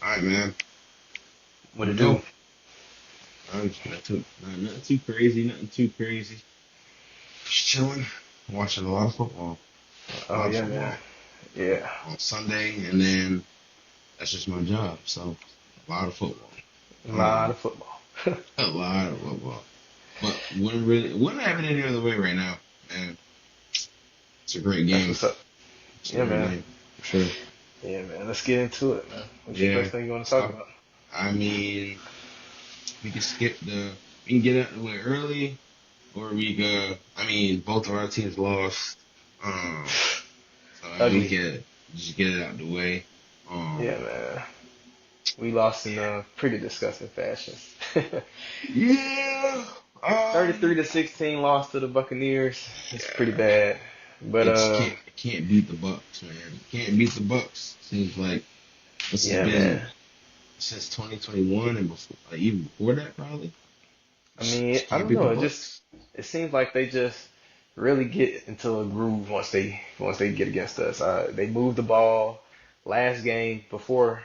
All right, man. What You it go. do? Nothing too crazy. Nothing too crazy. Just chilling, watching a lot of football. A Oh lot of yeah, man. football Yeah, on Sunday, and then that's just my job. So a lot of football. a lot Um, of football. a lot of football. But wouldn't have it any other way right now, man. It's a great That's game. what's up. It's a Yeah, great man. game for sure. Yeah, man. Let's get into it, man. What's your Yeah. first thing you want to talk So about? I mean, we can we can get out of the way early. Or we go. I mean, both of our teams lost. Um, so I mean, we Ugly. can just get it out of the way. Yeah, Um, man. We lost in yeah, a pretty disgusting fashion. yeah. 33 to 16 loss to the Buccaneers. It's pretty Yeah. bad. But It can't beat the Bucks, man. Can't beat the Bucks. Seems like this has yeah, man. been since 2021 and before, like even before that, probably. I mean, Just I can't don't beat the know. Bucks. It seems like they just really get into a groove once they get against us. They moved the ball last game before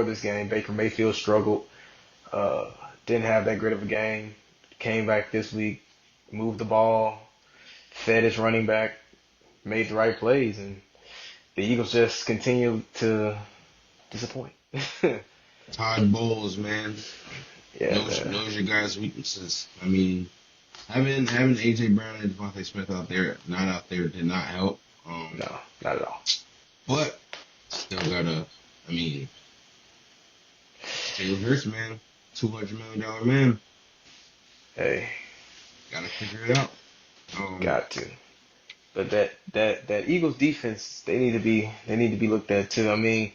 this game. Baker Mayfield struggled. Uh, didn't have that great of a game. Came back this week, moved the ball, fed his running back, made the right plays, and the Eagles just continue to disappoint. Yeah, Todd Bowles, man, man. knows your guys' weaknesses. I mean, having AJ Brown and Devontae Smith out there, did not help. No, not at all. But still gotta. I mean, Jalen Hurts, man, $200 million man, Hey, gotta figure it out. got to. But that Eagles defense, they need to be looked at too. I mean,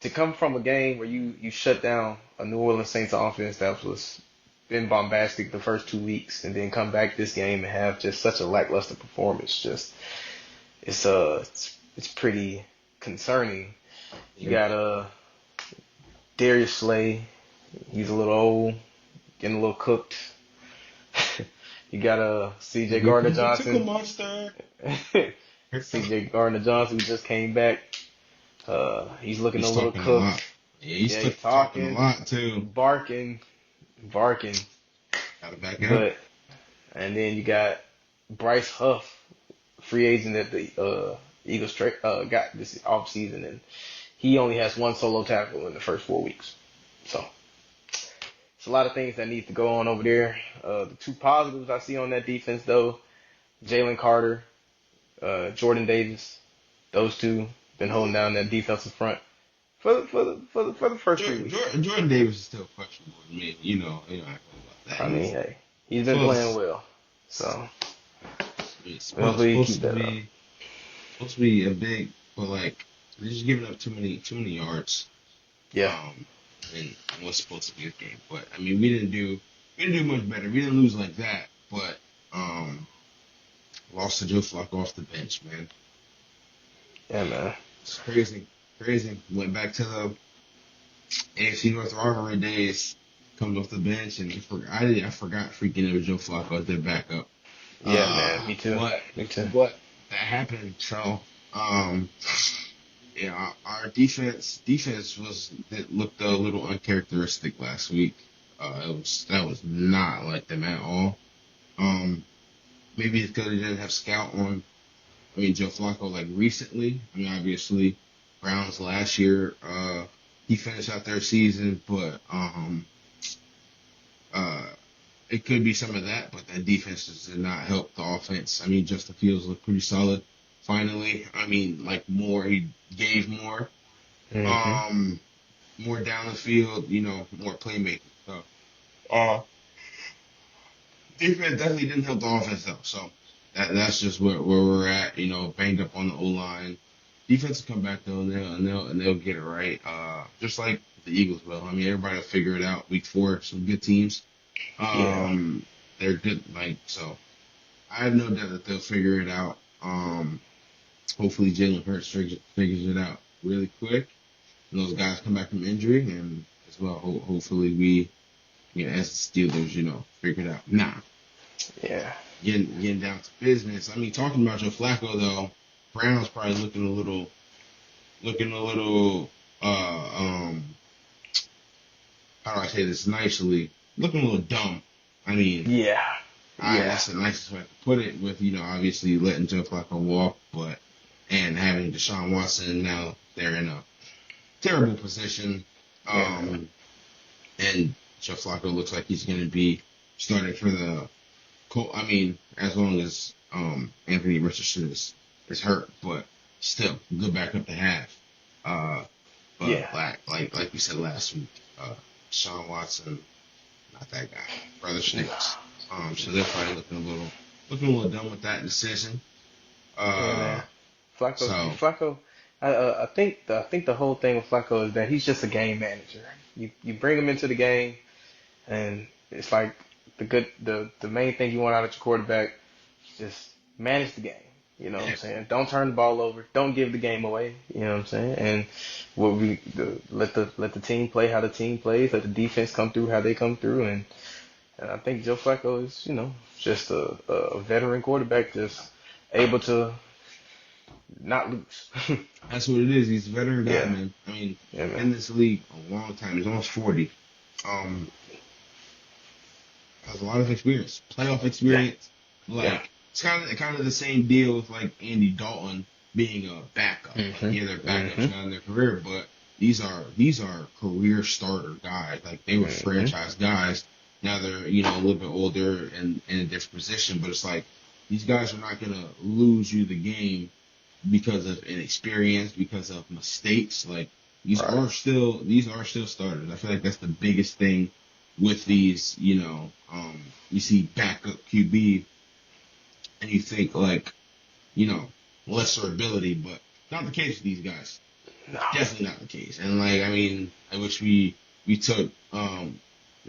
to come from a game where you shut down a New Orleans Saints offense that was been bombastic the first 2 weeks, and then come back this game and have just such a lackluster performance, just it's pretty concerning. You Yeah. got Darius Slay, he's a little old, getting a little cooked. You got C.J. Here Gardner comes the tickle Johnson. monster. C.J. Gardner Johnson who just came back. He's looking a He's little talking a cooked. lot. Yeah, he's Yeah, he's talking a talking, lot too. barking. Gotta back out. But and then you got Bryce Huff, free agent that the Eagles got this offseason, and he only has one solo tackle in the first 4 weeks. So it's a lot of things that need to go on over there. The two positives I see on that defense, though, Jalen Carter, Jordan Davis, those two been holding down that defensive front for the first 3 weeks. Jordan Davis is still questionable to me. You know, I about that. I mean, hey, he's been playing Supposed, well, so hopefully he supposed keep to that up. be supposed to be a big, but like they're just giving up too many yards. Yeah, Um, and what's supposed to be a game. But I mean, we didn't do much better. We didn't lose like that, but um, lost to Joe Flacco off the bench, man. yeah, man. It's crazy, crazy. Went back to the AFC North rivalry days. Comes off the bench, and I forgot freaking it was Joe Flacco as their backup. Yeah, man. Me too. But Me too. that happened. So um, yeah, our defense it looked a little uncharacteristic last week. That was not like them at all. Um, maybe it's because they didn't have scout on. I mean, Joe Flacco like recently. I mean, obviously, Browns last year. He finished out their season, but uh, it could be some of that. But that defense just did not help the offense. I mean, Justin Fields looked pretty solid. Finally, I mean, like more. He gave more. Hmm. Um, more down the field, more playmaking. So, uh, defense definitely didn't help the offense though. So that's just where we're at. Banged up on the O line. Defense will come back though, and they'll get it right. Just like the Eagles will. I mean, everybody will figure it out. Week 4, some good teams. Yeah. Um, they're good. So I have no doubt that they'll figure it out. Hopefully Jalen Hurts figures it out really quick. And those guys come back from injury, and as well, hopefully we, as the Steelers, figure it out. Nah, Yeah. getting down to business. I mean, talking about Joe Flacco though, Brown's probably looking a little, uh, um, how do I say this nicely? Looking a little dumb. I mean, Yeah, yeah, that's the nicest way to put it. With obviously letting Joe Flacco walk, but and having Deshaun Watson now they're in a terrible position. yeah, man. Um, and Joe Flacco looks like he's going to be starting for the Cool. I mean, as long as Anthony Richardson is hurt, but still good backup to have. Uh, but Yeah. like we said last week, Sean Watson, not that guy. Brother stinks. So they're probably looking a little dumb with that decision. Yeah, Uh, man. Flacco, so Flacco. I think the whole thing with Flacco is that he's just a game manager. You bring him into the game, and it's like the main thing you want out of your quarterback is just manage the game. You know what I'm yeah, saying? Don't turn the ball over. Don't give the game away. You know what I'm saying? And let the team play how the team plays. Let the defense come through how they come through. And I think Joe Flacco is just a veteran quarterback, just able to not lose. that's what it is. He's a veteran guy, Yeah, man. I mean, yeah, man. in this league a long time. He's almost 40. Um, has a lot of experience, playoff Yeah, experience. yeah. Like it's kind of the same deal with like Andy Dalton being a backup. Like Mhm, yeah, they're backups mhm, now in their career, but these are career starter guys. Like they were mhm. franchise guys. Now they're a little bit older and in a different position, but it's like these guys are not gonna lose you the game because of inexperience, because of mistakes. Like Right. these are still starters. I feel like that's the biggest thing with these. You see backup QB and you think like you know lesser ability, but not the case with these guys. No. Definitely not the case. And like I mean, I wish we took the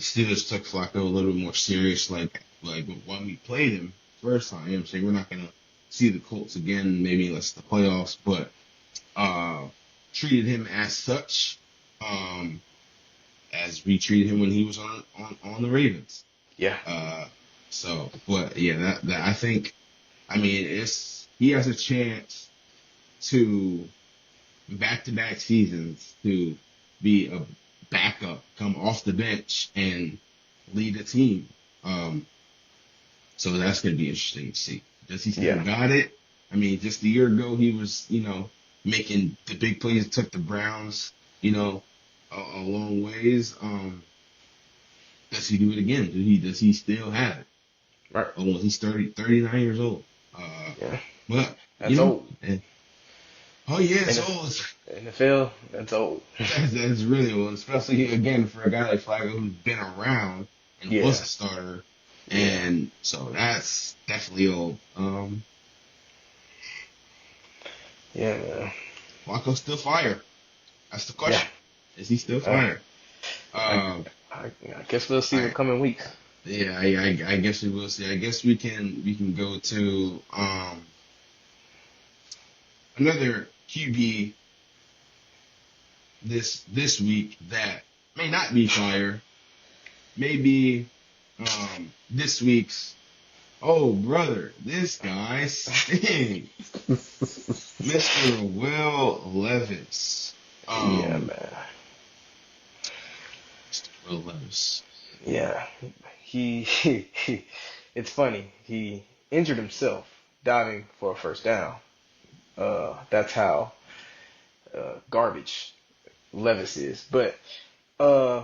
Steelers took Flacco a little bit more serious. Like when we played him first time, I'm saying we're not gonna see the Colts again, maybe unless the playoffs, but uh, treated him as such, um, as we treated him when he was on the Ravens. Yeah. Uh, but yeah, that I think, I mean, he has a chance to back-to-back seasons to be a backup, come off the bench and lead a team. Um, so that's going to be interesting to see. Does he still Yeah. got it? I mean, just a year ago, he was, making the big plays, took the Browns, a long ways. Does he do it again? Does he still have it? Right. Oh, well, he's 39 years old. Yeah. But, That's old. oh yeah, In it's the old. NFL, that's old. That's really old, especially again for a guy like Flacco who's been around and was Yeah. a starter. Yeah. And so that's definitely old. Yeah, man. Flacco's still fire. That's the Yeah. question. Is he still Uh, fire? I, Um, I guess we'll see the I coming weeks. yeah, I guess we will see. I guess we can go to another QB this week that may not be fire. Maybe this week's oh brother, this guy stinks. Mr. Will Levis. Yeah, Um man. Mr. Will Levis. Yeah. It's funny. He injured himself diving for a first down. That's how garbage Levis is. But uh,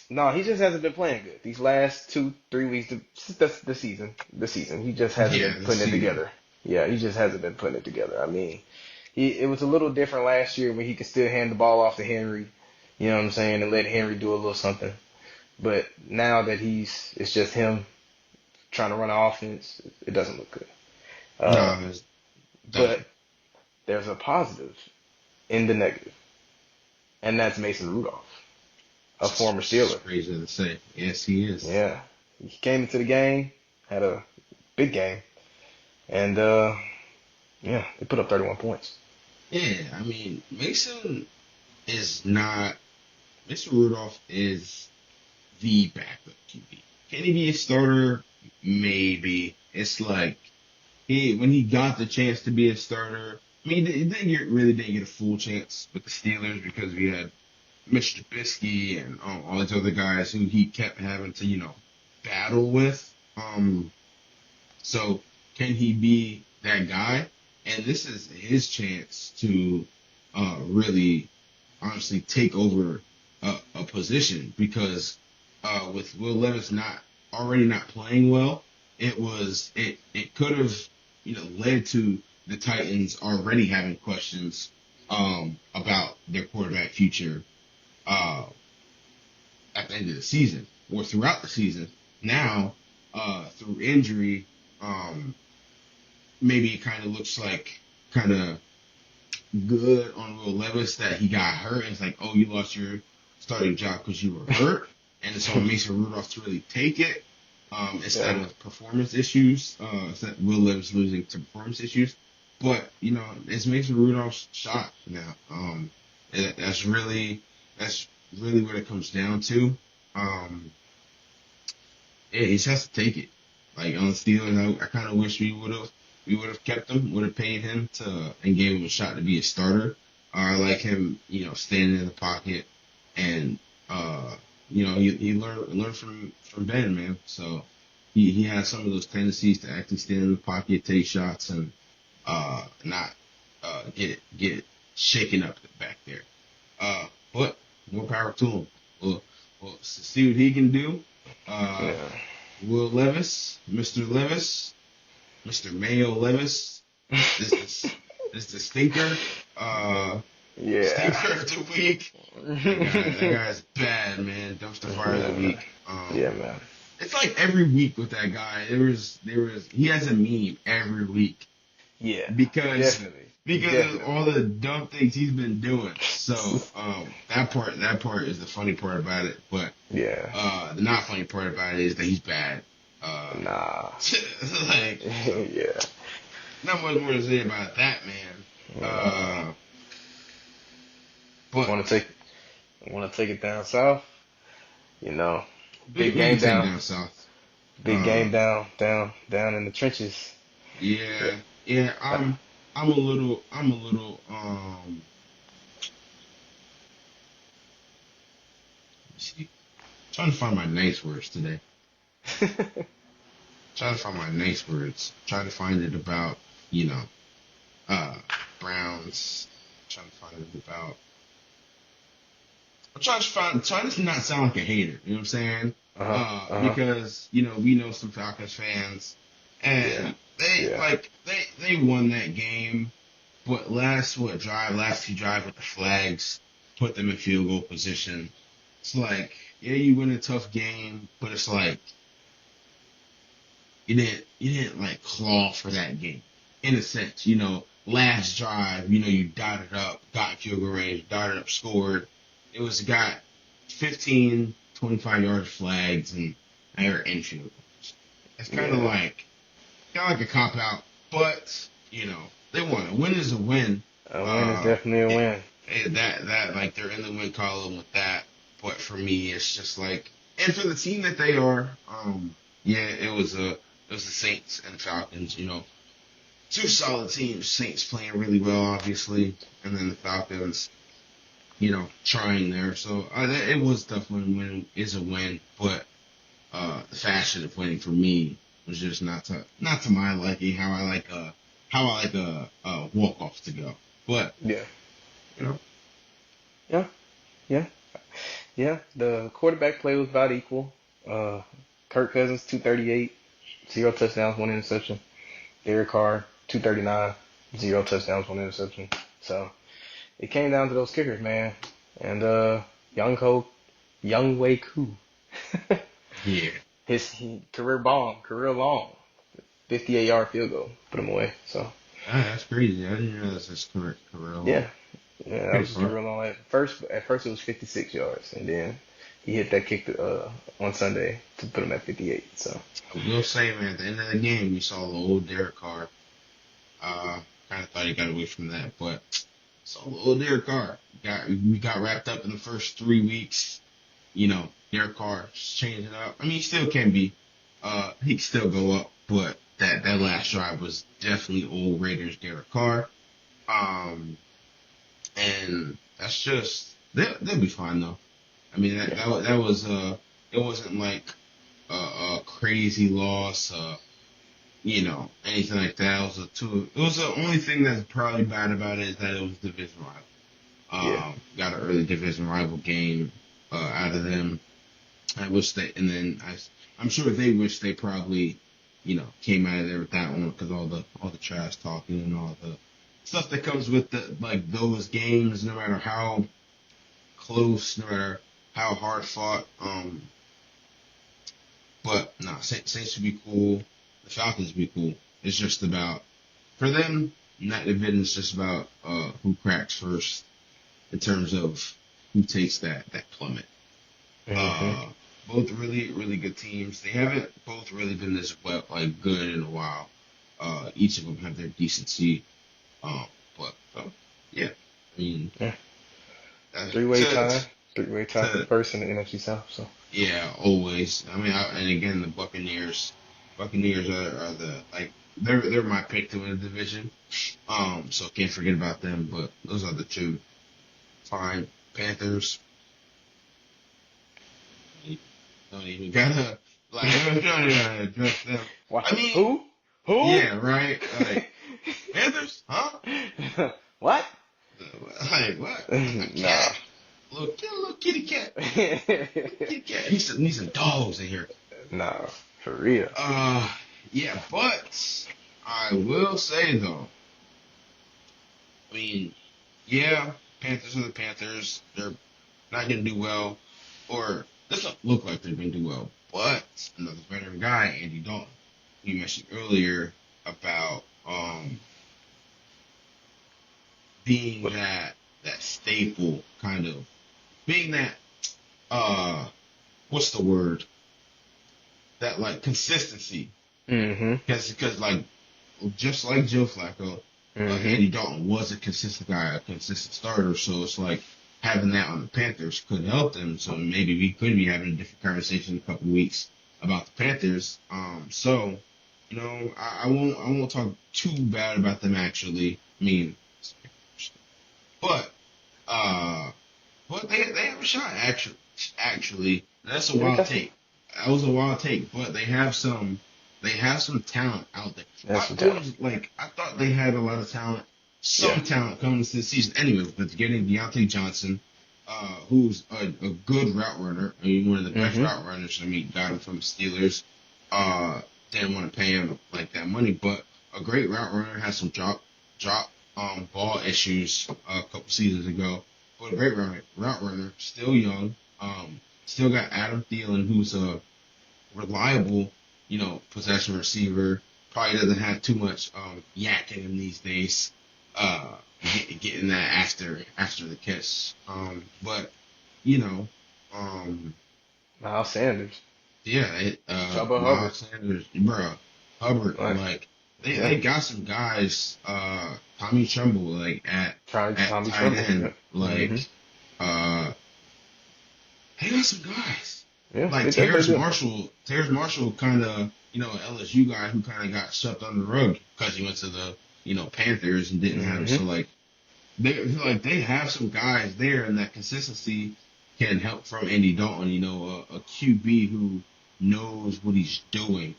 no, he just hasn't been playing good these last 2, 3 weeks. That's the season. The season. He just hasn't been Yeah, this putting it season. together. Yeah, he just hasn't been putting it together. I mean, it was a little different last year when he could still hand the ball off to Henry. You know what I'm saying, and let Henry do a little something. But now that it's just him trying to run an offense, it doesn't look good. Uh, No, it but doesn't. there's a positive in the negative, and that's Mason Rudolph, a former It's Steeler. crazy to say. Yes, he is. Yeah, he came into the game, had a big game, and yeah, they put up 31 points. Yeah, I mean, is not Mr. Rudolph is the backup QB. Can he be a starter? Maybe. It's like when he got the chance to be a starter. I mean, he really didn't get a full chance with the Steelers because we had Mr. Trubisky and all these other guys who he kept having to, battle with. So can he be that guy? And this is his chance to really, honestly, take over a position because with Will Levis not playing well, it could have led to the Titans already having questions about their quarterback future uh, at the end of the season or throughout the season. Now, through injury, um, maybe it kind of looks like kind of good on Will Levis that he got hurt. And it's like, oh, you lost your starting job because you were hurt. And it's on Mason Rudolph to really take it instead Yeah. of performance issues, instead of Will Levis losing to performance issues. But, it's Mason Rudolph's shot now. That's really what it comes down to. Um, yeah, he just has to take it. Like on the Steelers, I kind of wish we would have kept him, would have paid him and gave him a shot to be a starter. I like him, standing in the pocket and he learned from Ben, man. So he has some of those tendencies to actually stand in the pocket, take shots, and not get it shaken up back there. But more power to him. We'll see what he can do. Uh, Yeah. Will Levis, Mr. Levis, Mr. Mayo Levis. This is the stinker. Yeah. Stinker of the week. That guy's bad, man. Dumpster fire of the week. Yeah, man. It's like every week with that guy. He has a meme every week Yeah. because Definitely. of all the dumb things he's been doing. So that part is the funny part about it. But Yeah. the not funny part about it is that he's bad. Nah. Like Yeah. not much more to say about that, man. But Want to take it down south? You know, we big can game take it down, down south. big game down in the trenches. Yeah, yeah. I'm a little. See, trying to find my nice words today. Trying to find my nice words. Trying to find it about you know, Browns. Trying to find it about. I'm trying to not sound like a hater. You know what I'm saying? Because we know some Falcons fans, Yeah. and Yeah. they won that game, but last two drives with the flags put them in field goal position. It's like, yeah, you win a tough game, but it's like you didn't like claw for that game in a sense. Last drive, you dotted up, got in field goal range, dotted up, scored. It was got 15, 25-yard flags and they're in field goals. It's Yeah. kind of like a cop out, but they won. A win is a win. A win is Uh, definitely a it, win. that like they're in the win column with that. But for me, it's just like, and for the team that they are, yeah, it was the Saints and Falcons. Two solid teams. Saints playing really well, obviously, and then the Falcons, trying there. So it was definitely a win. Is a win, but the fashion of winning for me was just not to my liking. How I like a walk off to go. But Yeah. you know, Yeah. Yeah. Yeah. The quarterback play was about equal. Uh, Kirk Cousins 238, 0 touchdowns, 1 interception. Derek Carr 239, 0 touchdowns, 1 interception. So it came down to those kickers, man. And Young Wei Koo, yeah, career long, 58-yard field goal, put him away. So that's crazy. I didn't realize that's career long. yeah, yeah, that Pretty was his far. career long. At first it was 56 yards, and then he hit that kick on Sunday to put him at 58. So I will say, man, at the end of the game, you saw the old Derek Carr. Kind of thought he got away from that, but saw the old Derek Carr. We got wrapped up in the first 3 weeks. Derek Carr changing it up. I mean, he still can be. He can still go up, but that last drive was definitely old Raiders Derek Carr. Um, and that's just they'll be fine though. I mean Yeah. that was it wasn't like a crazy loss, anything like that. It was a two. It was the only thing that's probably bad about it is that it was division rival. Yeah. Got an early division rival game out of them. I wish they, and then I'm sure they wish they probably, came out of there with that one because all the trash talking and all the stuff that comes with those games, no matter how close, no matter how hard fought. But no, Saints would be cool. The Falcons would be cool. It's just about for them. Not division. It's just about who cracks first in terms of who takes that plummet. Hmm. Uh, Both really really good teams. They haven't both really been this well good in a while. Each of them have their decency. Um, but yeah, I mean, Yeah. uh, Three-way to, tie. Three-way tie for to first in the NFC South. So. yeah, always. I mean, and again, the Buccaneers. Buccaneers are the they're my pick to win the division. So can't forget about them. But those are the two. Fine, Panthers. Don't even gotta don't even gotta address them. What? I mean, Who? Who? yeah, right. Like Panthers, huh? What? Like what? A Nah. cat, little kitty cat, kitty cat. Need some dogs in here. Nah. For real. Uh, yeah, but I will say though, I mean, yeah, Panthers are the Panthers. They're not gonna do well, or doesn't look like they're gonna do well. But another veteran guy, Andy Dalton, you mentioned earlier about being that staple kind of being that what's the word, that like consistency, Mm-hmm. because like just like Joe Flacco, Mm-hmm. Andy Dalton was a consistent guy, a consistent starter. So it's like having that on the Panthers could help them. So maybe we could be having a different conversation in a couple of weeks about the Panthers. So I won't talk too bad about them actually. I mean, but uh, but they have a shot actually. That's a Yeah, we wild got some. take. That was a wild take, but they have some talent out there. That's I some talent. always I thought they had a lot of talent, Yeah. some talent coming into the season. Anyway, but getting Deontay Johnson, who's a good route runner. I mean, one of the best Mm-hmm. route runners. I mean, got him from the Steelers. Uh, didn't want to pay him like that money, but a great route runner, has some drop ball issues a couple seasons ago. But a great route runner, still young. Still got Adam Thielen, who's a reliable, possession receiver. Probably doesn't have too much yak in him these days. Getting that after the catch. But you know, um, Miles Sanders. yeah, Chuba Hubbard. Miles Sanders, bro, Hubbard, Like, like yeah. they got some guys, Tommy Tremble, like Trying to at Tommy tight Tremble. Yeah. end, Mm-hmm. like uh, they got some guys. Yeah, Like they definitely do. Terrace Marshall kind of, LSU guy who kind of got swept under the rug because he went to the, Panthers and didn't have, Mm-hmm. so they have some guys there, and that consistency can help from Andy Dalton, a QB who knows what he's doing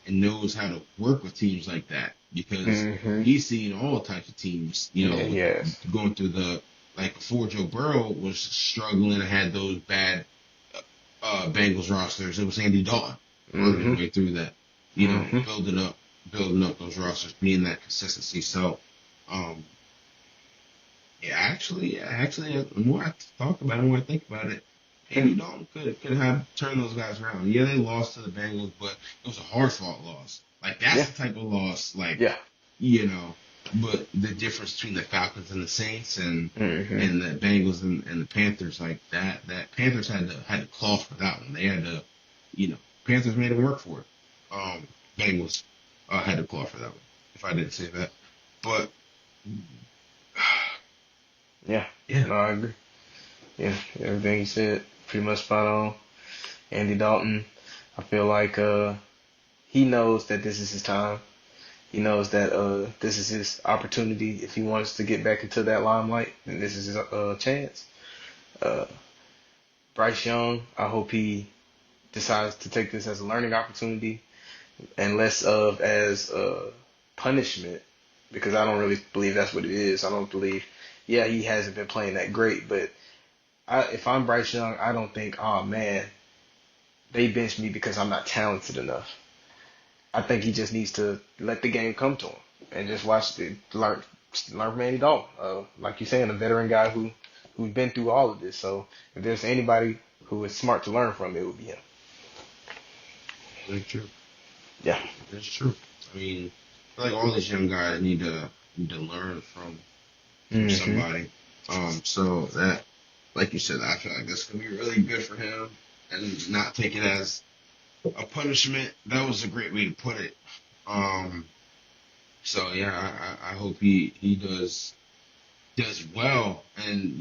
and knows how to work with teams like that because Mm-hmm. he's seen all types of teams, Yeah, yes. going through before Joe Burrow was struggling and had those bad Bengals rosters. It was Andy Dalton working Mm-hmm. his way through that, Mm-hmm. building up those rosters, being that consistency. So, um, yeah, actually, the more I talk about it, the more I think about it, Yeah. Andy Dalton could have turned those guys around. Yeah, they lost to the Bengals, but it was a hard fought loss. Like that's Yeah. the type of loss, Yeah. you know. But the difference between the Falcons and the Saints and Mm-hmm. and the Bengals and the Panthers, like that Panthers had to claw for that one. They had to, Panthers made them work for it. Bengals had to claw for that one. If I didn't say that, but Yeah. yeah, No, I agree. Yeah, everything you said, pretty much spot on. Andy Dalton, I feel like he knows that this is his time. He knows that this is his opportunity. If he wants to get back into that limelight, then this is his chance. Uh, Bryce Young, I hope he decides to take this as a learning opportunity and less of as a punishment because I don't really believe that's what it is. I don't believe, yeah, he hasn't been playing that great, but if I'm Bryce Young, I don't think, oh man, they benched me because I'm not talented enough. I think he just needs to let the game come to him and just learn from Andy Dalton. Like you're saying, a veteran guy who's been through all of this. So if there's anybody who is smart to learn from, it would be him. Very true. Yeah. That's true. I mean, I feel like all these young guys need to learn from Hmm. somebody. So that, like you said, I feel like that's gonna be really good for him, and not take it as a punishment. That was a great way to put it. Um, so yeah, I hope he does well, and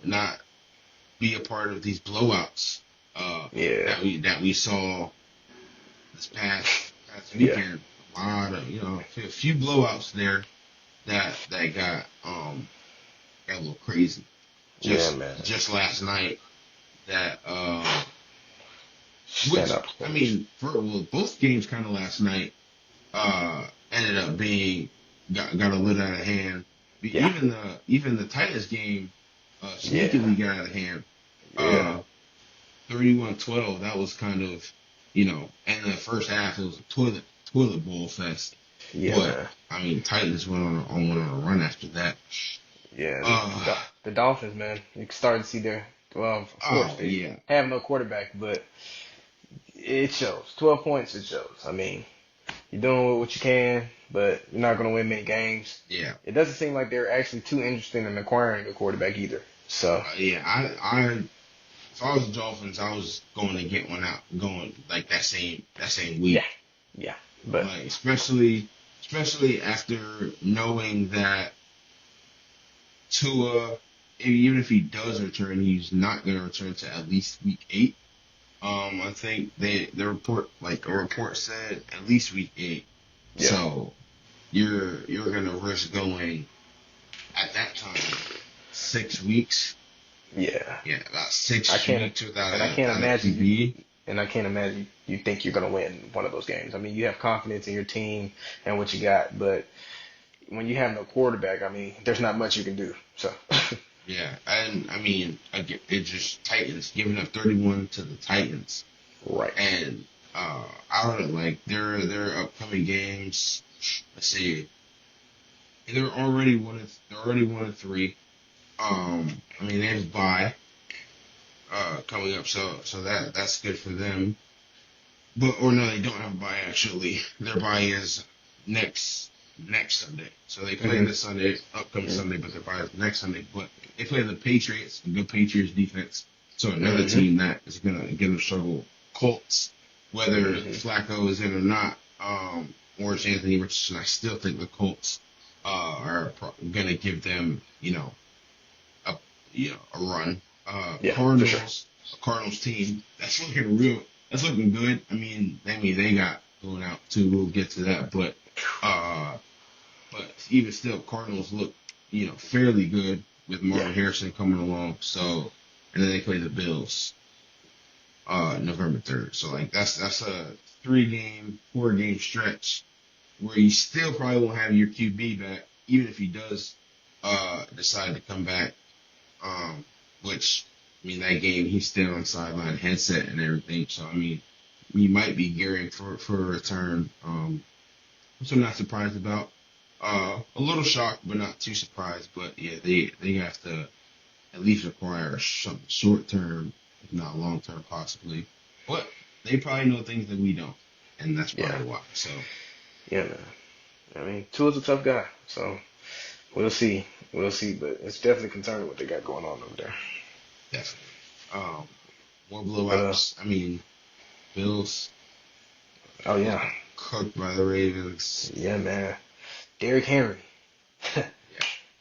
not be a part of these blowouts Yeah. that we saw this past Yeah. weekend. A lot of a few blowouts there that got a little crazy. Yeah, Just man. just last night that Stand which up I performance. mean both games kind of last night ended up being got a little out of hand. Yeah. Even the Titans game Yeah. sneakily got out of hand. Yeah. Uh 31-12. That was kind of in the first half it was a toilet bowl fest. Yeah, But man. I mean Titans went on a run after that. Yeah. Uh The Dolphins, man. You started to see their. Well, of course oh they yeah. have no quarterback, but it shows. 12 points. It shows. I mean, you're doing what you can, but you're not going to win many games. Yeah. It doesn't seem like they're actually too interested in acquiring a quarterback either. So, Yeah, I if I was the Dolphins, I was going to get one out, going like that same yeah, week, yeah. But like especially after knowing that Tua, even if he does return, he's not going to return to at least week 8. I think a report said at least week 8. yeah, So you're going to risk going at that time 6 weeks. yeah. Yeah, about I six can't, weeks without and I a can't without a imagine you, QB. and I can't imagine you think you're going to win one of those games. I mean, you have confidence in your team and what you got, but when you have no quarterback, I mean, there's not much you can do. So, Yeah, and I mean, it just Titans giving up 31 to the Titans, right. and I don't know, like their upcoming games. Let's see, they're already 1-3. I mean they have a bye coming up, so that's good for them. But or no, they don't have a bye actually. Their bye is next next Sunday. So they play Hmm. this Sunday, upcoming Hmm. Sunday, but their bye is next Sunday. But they play the Patriots, a good Patriots defense. So another Hmm. team that is gonna struggle. Colts, whether Hmm. Flacco is in or not, or it's Anthony Richardson, I still think the Colts are gonna give them a a run. Yeah, for sure. Cardinals, a Cardinals team that's looking good. I mean they got going out too. We'll get to that, uh, but even still, Cardinals look fairly good with Yeah, Marvin Harrison coming along. So, and then they play the Bills November 3rd. So like that's a 4 game stretch where you still probably won't have your QB back, even if he does decide to come back. Um, which I mean that game he's still on sideline headset and everything. So I mean we might be gearing for a return. Which I'm not surprised about. A little shocked, but not too surprised. But yeah, they have to at least acquire something short term, if not long term, possibly. But they probably know things that we don't, and that's yeah, probably why. So yeah, man. I mean, Tua's a tough guy, so we'll see. We'll see, but it's definitely concerning what they got going on over there. definitely, more But blowouts. I mean, Bills oh getting yeah, cooked by the Ravens. yeah, man. Derrick Henry. Yeah,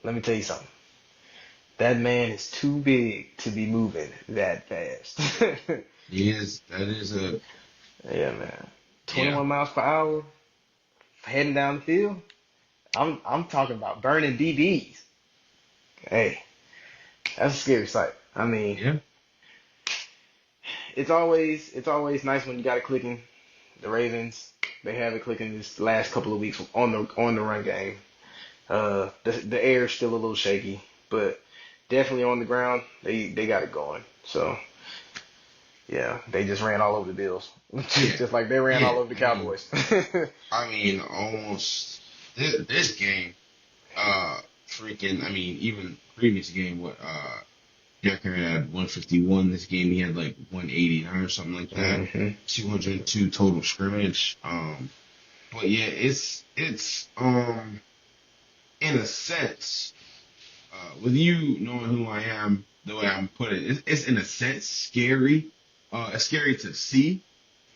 Let me tell you something. That man is too big to be moving that fast. he is. That is a Yeah, man. yeah. 21 miles per hour heading down the field. I'm talking about burning DBs. Hey, That's a scary sight. I mean, Yeah. it's always nice when you got it clicking. The Ravens, they have it clicking this last couple of weeks on the run game. The air is still a little shaky, but definitely on the ground, they got it going. So yeah, they just ran all over the Bills, Yeah. just like they ran Yeah. all over the Cowboys. Almost this game, freaking. I mean, even previous game, what Derrick Henry had 151. This game he had like 189 or something like that. hmm 202 total scrimmage. But yeah, it's in a sense, with you knowing who I am, the way I'm put it, it's in a sense scary. It's scary to see.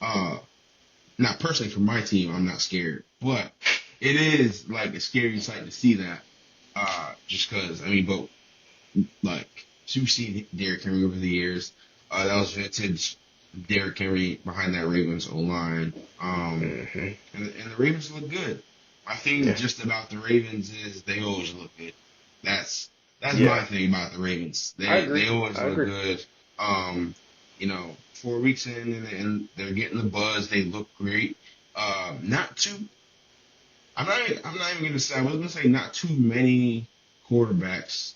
Uh, Not personally for my team, I'm not scared, but it is like a scary sight to see that. Just because I mean, but like so we've seen Derrick Henry over the years. That was vintage Derrick Henry behind that Ravens O line. hmm And the Ravens look good. My thing Yeah, just about the Ravens is they always look good. That's that's yeah, my thing about the Ravens. I They agree. always I look agree. good. Um, 4 weeks in and they're getting the buzz. They look great. Not too. I'm not even gonna say. I was gonna say not too many quarterbacks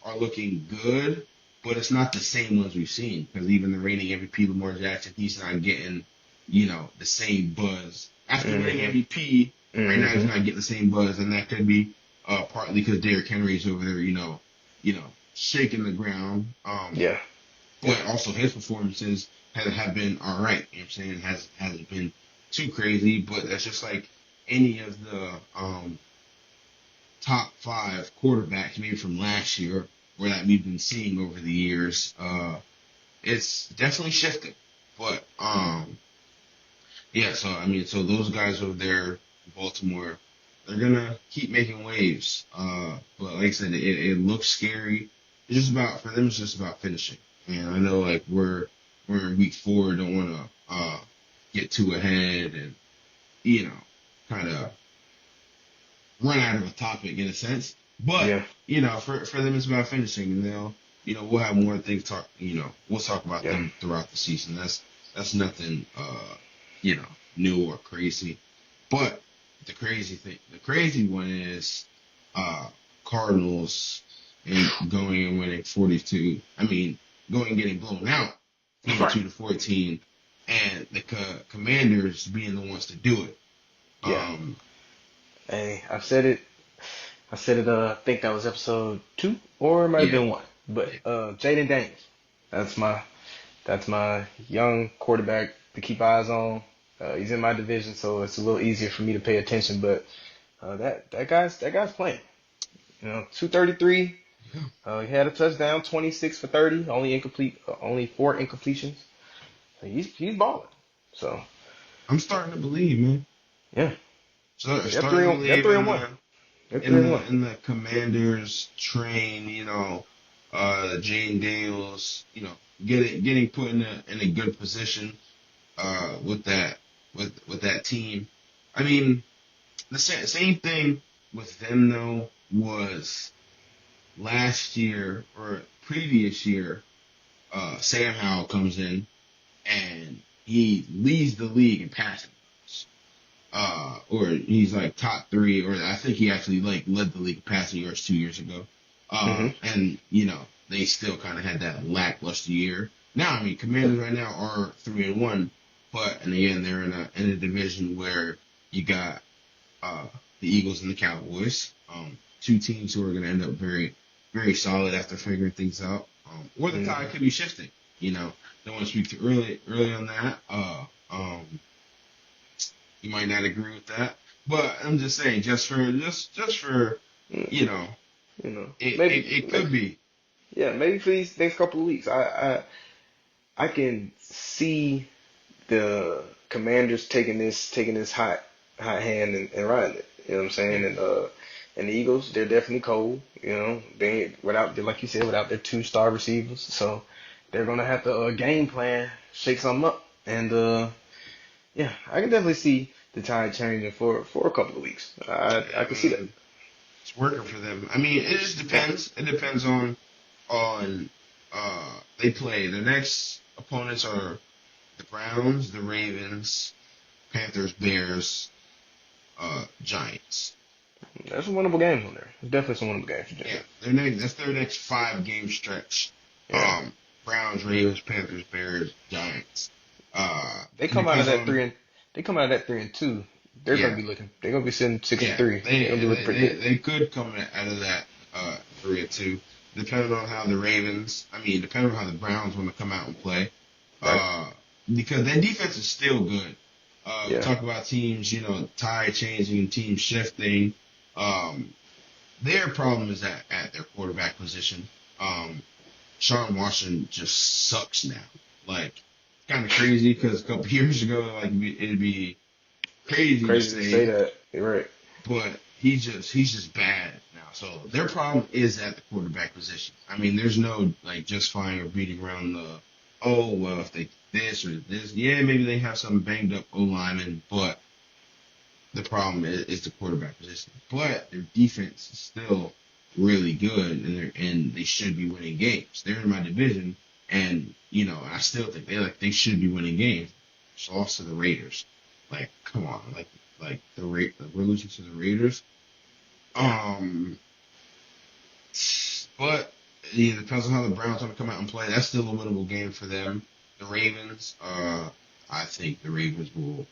are looking good, but it's not the same ones we've seen because even the reigning MVP Lamar Jackson, he's not getting, the same buzz. After winning hmm MVP, right now he's hmm not getting the same buzz, and that could be partly because Derrick Henry's over there, shaking the ground. Yeah, yeah, But also his performances have been all right. You know what I'm saying? Hasn't been too crazy, but that's just like any of the top five quarterbacks, maybe from last year, or that we've been seeing over the years. It's definitely shifting. But yeah. So I mean, so those guys over there, in Baltimore, they're gonna keep making waves. But like I said, it looks scary. It's just about for them. It's just about finishing. And I know like we're in week 4. Don't want to get too ahead and kind of run out of a topic in a sense. But yeah, for them, it's about finishing, and they'll, we'll have more things talk. We'll talk about yeah. them throughout the season. That's nothing, you know, new or crazy. But the crazy one is, Cardinals and going and winning 42. I mean, going and getting blown out Right. 42-14, and the Commanders being the ones to do it. Yeah. Um, Hey, I've said it. I said it. I think that was episode 2, or it might have yeah, been 1. But yeah, Jaden Daniels. That's my that's my young quarterback to keep eyes on. He's in my division, so it's a little easier for me to pay attention. But that guy's playing. 233. yeah. He had a touchdown, 26 for 30, only 4 incompletions. So he's balling. So I'm starting to believe, man. yeah, So they're starting three. to They're believe 3-1. They're in 3-1. the Commanders train. Jane Daniels. Getting put in a good position. With that team. I mean, the same thing with them though was last year or previous year. Sam Howell comes in and he leads the league in passing. Or he's like top 3, or I think he actually like led the league in passing yards 2 years ago. hmm And they still kind of had that lackluster year. Now, I mean, Commanders right now are 3-1, and again they're in a division where you got uh the Eagles and the Cowboys, 2 teams who are going to end up very, very solid after figuring things out. Or the tide hmm could be shifting. Don't want to speak too early on that. You might not agree with that, but I'm just saying, just for, you know, it Maybe, could be. yeah, maybe for these next couple of weeks, I can see the Commanders taking this hot hand and riding it. You know what I'm Yeah, saying? And the Eagles, they're definitely cold. They without like you said, without their 2-star receivers, so they're gonna have to game plan, shake something up, and yeah, I can definitely see the tide changing for a couple of weeks. I I can see that. mean, it's working for them. I mean, it just Yeah, depends. It depends on on they play the next opponents are the Browns, the Ravens, Panthers, Bears, Giants. There's some winnable games on there. There's definitely some winnable games for Yeah, Giants. that's their next 5 game stretch. Yeah. Browns, Ravens, Panthers, Bears, Giants. They And come out of depends that on 3-2. They're gonna yeah, be looking. They're gonna be sitting six and yeah. three. They're They gonna be looking they, pretty they, good. they could come out of that 3-2, depending on how the Ravens. I mean, depending on how the Browns want to come out and play. Right. Uh, because their defense is still good. We Yeah. talk about teams, tide changing, teams shifting. Um, their problem is at their quarterback position. Sean Washington just sucks now. Like, kind of crazy because a couple years ago, like it'd be crazy to Crazy to say say, that. You're right. but he's just bad now. So their problem is at the quarterback position. I mean, there's no like justifying or beating around the if they this or this. Yeah, maybe they have some banged up O linemen, but the problem is the quarterback position. But their defense is still really good, and they should be winning games. They're in my division, and I still think they should be winning games. Just lost to the Raiders. Like, come on, we're losing to the Raiders. Yeah. But it depends on how the Browns want to come out and play. That's still a winnable game for them. The Ravens, I think the Ravens will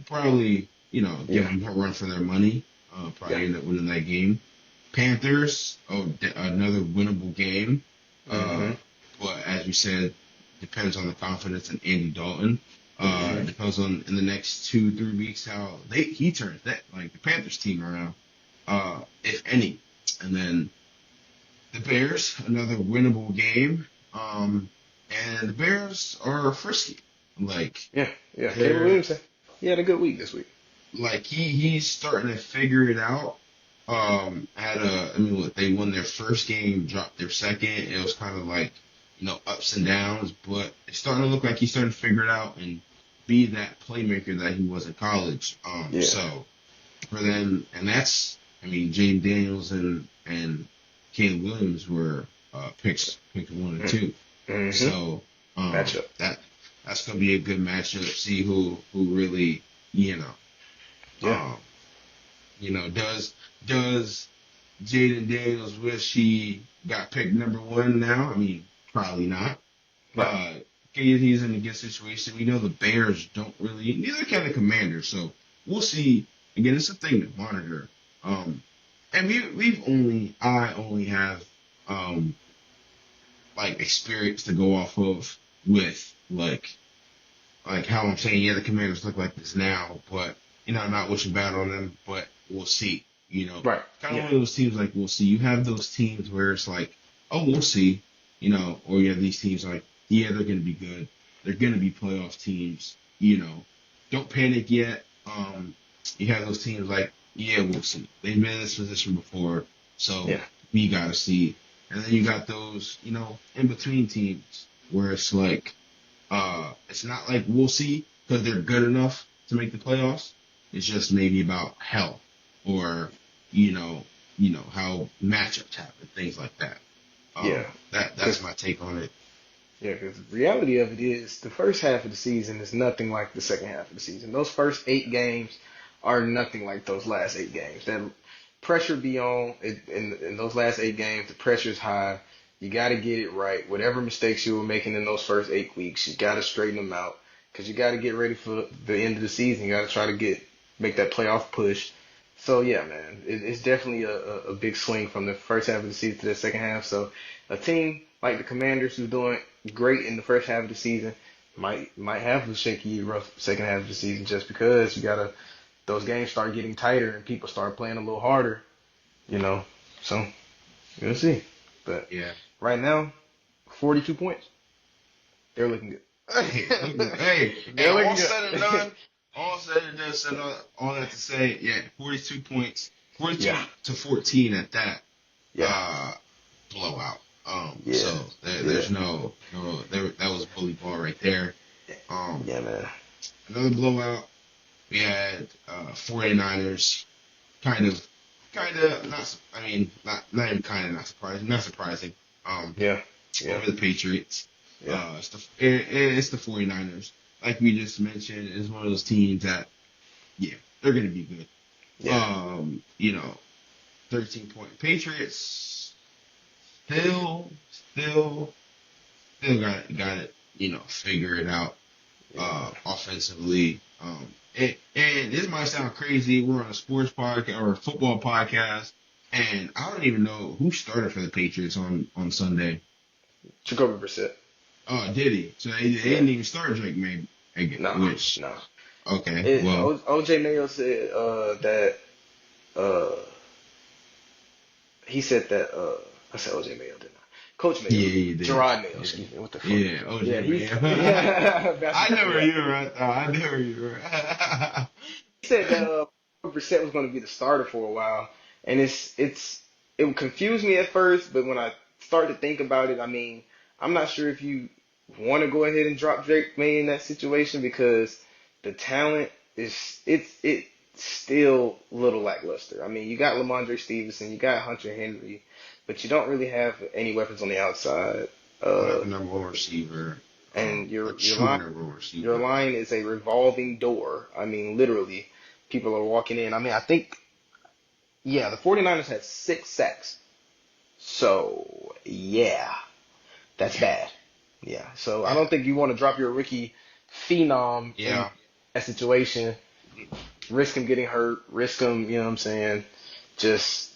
probably, give Yeah. them a run for their money. Probably Yeah. end up winning that game. Panthers, another winnable game. Mm-hmm. But as you said, depends on the confidence in Andy Dalton. Mm-hmm. Depends on in the next 2-3 weeks how he turns that like the Panthers team around, if any. And then the Bears, another winnable game. And the Bears are frisky. Like Yeah. Yeah. Caleb they're Williams, he had a good week this week. like he's starting to figure it out. They won their first game, dropped their second. It was kind of like, ups and downs, but it's starting to look like he's starting to figure it out and be that playmaker that he was in college. Yeah. So for them, and that's, James Daniels and Caleb Williams were picks 1 and 2. Mm-hmm. So Matchup. that's gonna be a good matchup. See who really, Yeah. um, does Jaden Daniels wish he got picked number 1 now? Probably not. Right. He's in a good situation. We know the Bears don't really, neither can the Commanders. So we'll see. Again, it's a thing to monitor. And I only have, experience to go off of with, like how I'm saying, yeah, the Commanders look like this now, but, I'm not wishing bad on them, but we'll see, Right. Kind of Yeah. one of those teams like we'll see. You have those teams where it's like, oh, we'll see, or you have these teams like, yeah, they're going to be good. They're going to be playoff teams, Don't panic yet. You have those teams like, yeah, we'll see. They've been in this position before, so Yeah. we got to see. And then you got those, in between teams where it's like, it's not like we'll see because they're good enough to make the playoffs. It's just maybe about health or, how matchups happen, things like that. Yeah. That's my take on it. Yeah, because the reality of it is the first half of the season is nothing like the second half of the season. Those first 8 games are nothing like those last 8 games. That pressure be on in those last 8 games. The pressure's high. You got to get it right. Whatever mistakes you were making in those first 8 weeks, you got to straighten them out because you got to get ready for the end of the season. You got to try to make that playoff push. So yeah, man, it's definitely a big swing from the first half of the season to the second half. So a team like the Commanders, who's doing great in the first half of the season, might have a shaky, rough second half of the season just because those games start getting tighter and people start playing a little harder, So we'll see. But Yeah. right now, 42 points. They're looking good. Hey, They're looking all good. said and done, said all that to say, yeah, 42 points, 42 Yeah. to 14 at that, Yeah. blowout. Yeah. So there's no, that was bully ball right there. Yeah, man. Another blowout. We had 49ers, kind of, not even kind of not surprising, um, Yeah. Yeah. over the Patriots. Yeah. It's the 49ers. Like we just mentioned, it's one of those teams that, yeah, they're going to be good. Yeah. 13-point Patriots still got it, figure it out Yeah. offensively. And this might sound crazy. We're on a sports podcast or a football podcast, and I don't even know who started for the Patriots on Sunday. Jacoby Brissett. Oh, did he? So they Yeah. didn't even start Drake May, No. which No. okay, well, OJ Mayo said that uh he said that I said OJ Mayo, didn't I? Coach Mayo. yeah, he did. Gerard Mayo, Yeah, excuse me. What the fuck? yeah, Yeah, OJ he's man. yeah, I never yeah. you were right. Though. I never you were right. He said that Brissett was going to be the starter for a while, and it would confuse me at first, but when I start to think about it, I mean, I'm not sure if you want to go ahead and drop Drake May in that situation because the talent it's still a little lackluster. I mean, you got Lamondre Stevenson, you got Hunter Henry, but you don't really have any weapons on the outside. Don't have Uh, a number one receiver, and a your true line number one your receiver. line is a revolving door. I mean, literally, people are walking in. I mean, I think, yeah, the 49ers had 6 sacks. So, yeah, that's Yeah, bad. Yeah. So, I yeah, don't think you want to drop your rookie phenom in yeah, that situation, risk him getting hurt, risk him, you know what I'm saying, just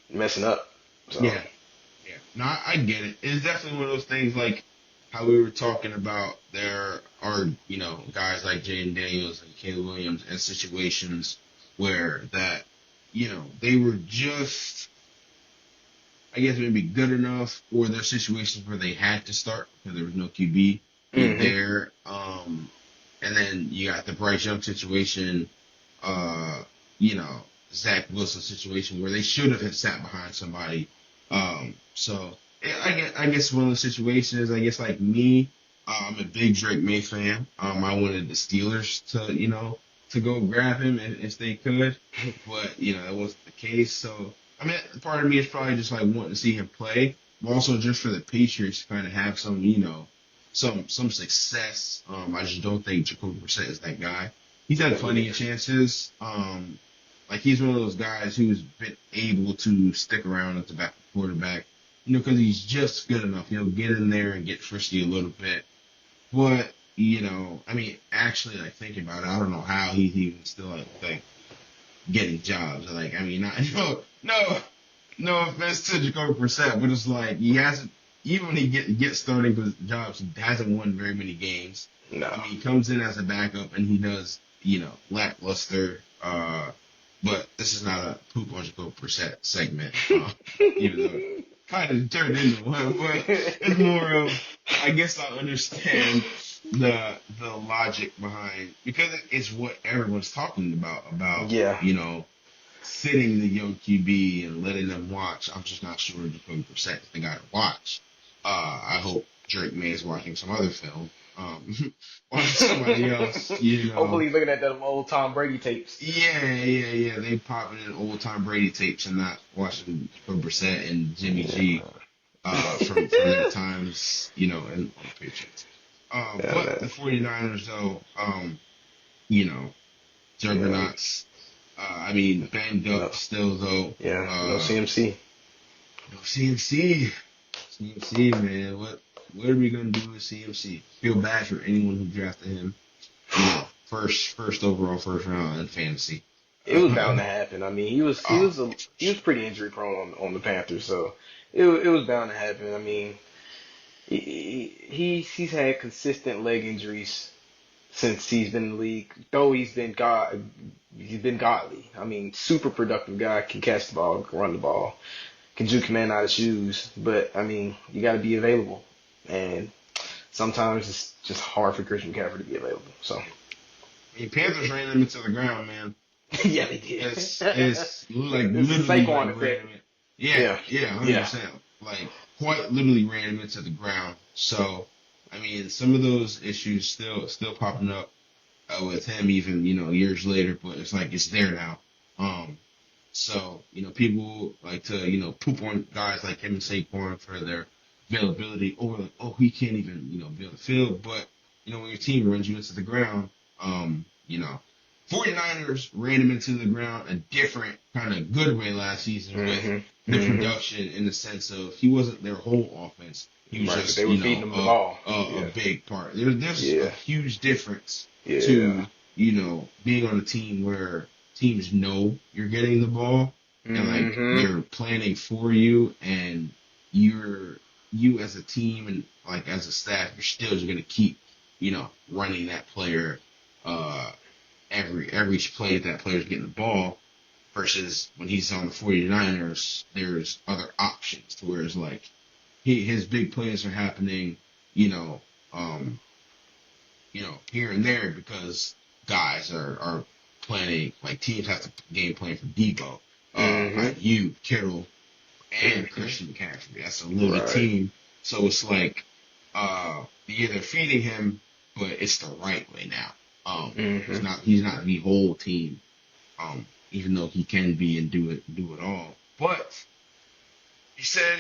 messing up. So, yeah. Yeah, no, I get it. It's definitely one of those things like how we were talking about. There are, guys like Jaden Daniels and Caleb Williams in situations where that, they were just, I guess, maybe good enough, or there are situations where they had to start because there was no QB hmm there. And then you got the Bryce Young situation, uh, you know, Zach Wilson situation where they should have sat behind somebody. So I guess one of the situations, I guess like me, I'm a big Drake May fan. I wanted the Steelers to go grab him if they could, but that wasn't the case. So I mean, part of me is probably just like wanting to see him play, but also just for the Patriots to kind of have some success. I just don't think Jacoby Brissett is that guy. He's had yeah, me plenty of neither. chances. Like he's one of those guys who's been able to stick around at the back quarterback, because he's just good enough. He'll get in there and get frisky a little bit. But I mean, actually, like thinking about it, I don't know how he's even still like getting jobs. Like, I mean, not, no offense to Jacoby Brissett, but it's like he hasn't. Even when he gets starting jobs, he hasn't won very many games. No. I mean, he comes in as a backup and he does, lackluster. But this is not a poop on Jacoby Brissett segment, even though it kind of turned into one. But it's more of, I guess I understand the logic behind, because it's what everyone's talking about Yeah. sitting the young QB and letting them watch. I'm just not sure Jacoby Brissett is the guy to watch. I hope Drake May is watching some other film, or somebody else. Hopefully, he's looking at them old Tom Brady tapes. Yeah. They popping in old Tom Brady tapes and not watching Jacoby Brissett and Jimmy G from their times, on the Patriots. Yeah, But the man. 49ers, though, you know, Yeah. juggernauts. I mean, banged No. up still, though. Yeah. No CMC. No CMC. CMC, man. What are we gonna do with CMC? Feel bad for anyone who drafted him. First overall, first round in fantasy. It was bound to happen. I mean, Oh, he was pretty injury prone on the Panthers, so it was bound to happen. I mean, he's had consistent leg injuries since he's been in the league. Though he's been godly. I mean, super productive guy, can catch the ball, can run the ball, can juke a man out of shoes. But I mean, you got to be available, and sometimes it's just hard for Christian McCaffrey to be available. So I mean, Panthers ran him into the ground, man. yeah, they did. It's like This is literally Saquon like effect. ran him. Yeah, Yeah, yeah, yeah, 100%. Like quite literally ran him into the ground. So I mean, some of those issues still popping up with him, even years later. But it's like it's there now. So people like to poop on guys like him and Saquon for their availability, or like, oh, he can't even, be on the field. But, when your team runs you into the ground, you know, 49ers ran him into the ground a different kind of good way last season with the production in the sense of he wasn't their whole offense. He was Right, but just, they were feeding them the ball. a big part. There's a Yeah. huge difference Yeah. to, being on a team where teams know you're getting the ball and like they're planning for you, and you as a team and like as a staff, you're still just gonna keep, running that player every play that player's getting the ball, versus when he's on the 49ers, there's other options to where it's like his big plays are happening, um, here and there because guys are planning, like teams have to game plan for Debo, like you, Kittle, and Christian McCaffrey. That's a loaded team. So it's like you're either feeding him, but it's the right way now. He's not the whole team, even though he can be and do it all. But he said